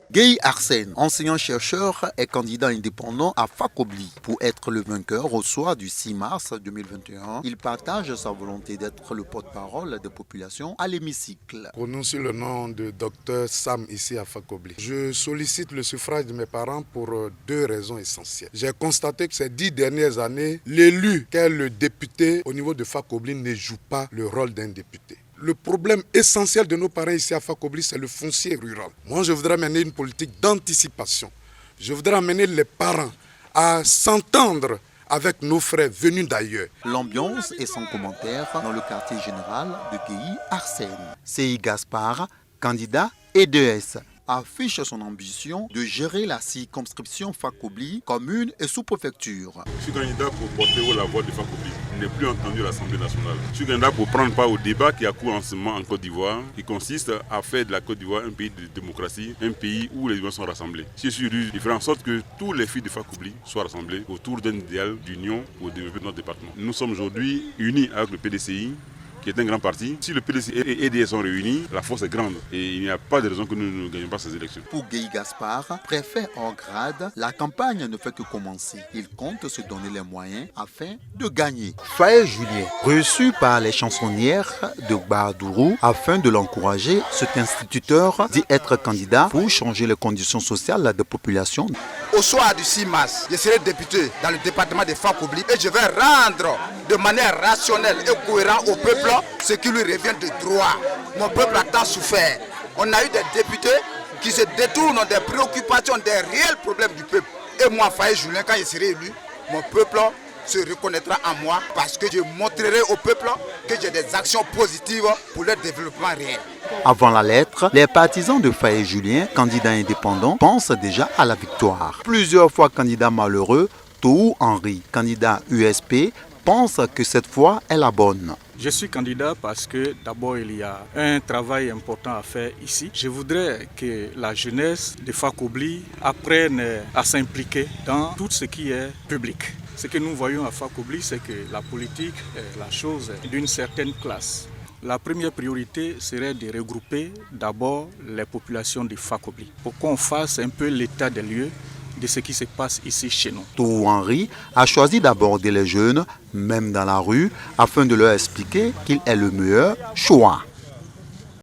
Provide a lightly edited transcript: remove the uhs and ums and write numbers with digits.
Gueye Arsène, enseignant-chercheur et candidat indépendant à Fakobli. Pour être le vainqueur au soir du 6 mars 2021, il partage sa volonté d'être le porte-parole des populations à l'hémicycle. Prononce le nom de Dr Sam ici à Fakobli. Je sollicite le suffrage de mes parents pour deux raisons essentielles. J'ai constaté que ces 10 dernières années, l'élu qu'est le député au niveau de Fakobli ne joue pas le rôle d'un député. Le problème essentiel de nos parents ici à Fakobli, c'est le foncier rural. Moi, je voudrais mener une politique d'anticipation. Je voudrais amener les parents à s'entendre avec nos frères venus d'ailleurs. L'ambiance est sans commentaire dans le quartier général de Gueye Arsène. C.I. Gaspard, candidat EDS, affiche son ambition de gérer la circonscription Fakobli, commune et sous-préfecture. Je suis candidat pour porter haut la voix de Fakobli. Il n'est plus entendu à l'Assemblée nationale. Je suis candidat pour prendre part au débat qui a cours en ce moment en Côte d'Ivoire, qui consiste à faire de la Côte d'Ivoire un pays de démocratie, un pays où les Ivoiriens sont rassemblés. Je suis élu de faire en sorte que tous les filles de Fakobli soient rassemblés autour d'un idéal d'union pour développer notre département. Nous sommes aujourd'hui unis avec le PDCI, qui est un grand parti. Si le PDC et EDS sont réunis, la force est grande et il n'y a pas de raison que nous ne gagnions pas ces élections. Pour Gueye Gaspard, préfet hors grade, la campagne ne fait que commencer. Il compte se donner les moyens afin de gagner. Faye Julien, reçu par les chansonnières de Bardourou afin de l'encourager, cet instituteur dit être candidat pour changer les conditions sociales des populations. Au soir du 6 mars, je serai député dans le département de Fakobli et je vais rendre de manière rationnelle et cohérente au peuple ce qui lui revient de droit. Mon peuple a tant souffert. On a eu des députés qui se détournent des préoccupations, des réels problèmes du peuple. Et moi, Faye Julien, quand je serai élu, mon peuple se reconnaîtra en moi parce que je montrerai au peuple que j'ai des actions positives pour leur développement réel. Avant la lettre, les partisans de Faye Julien, candidat indépendant, pensent déjà à la victoire. Plusieurs fois candidat malheureux, Tou Henri, candidat USP, pense que cette fois est la bonne. Je suis candidat parce que d'abord il y a un travail important à faire ici. Je voudrais que la jeunesse de Fakobli apprenne à s'impliquer dans tout ce qui est public. Ce que nous voyons à Fakobli, c'est que la politique est la chose d'une certaine classe. La première priorité serait de regrouper d'abord les populations de Fakobli pour qu'on fasse un peu l'état des lieux de ce qui se passe ici chez nous. Tou Henri a choisi d'aborder les jeunes, même dans la rue, afin de leur expliquer qu'il est le meilleur choix.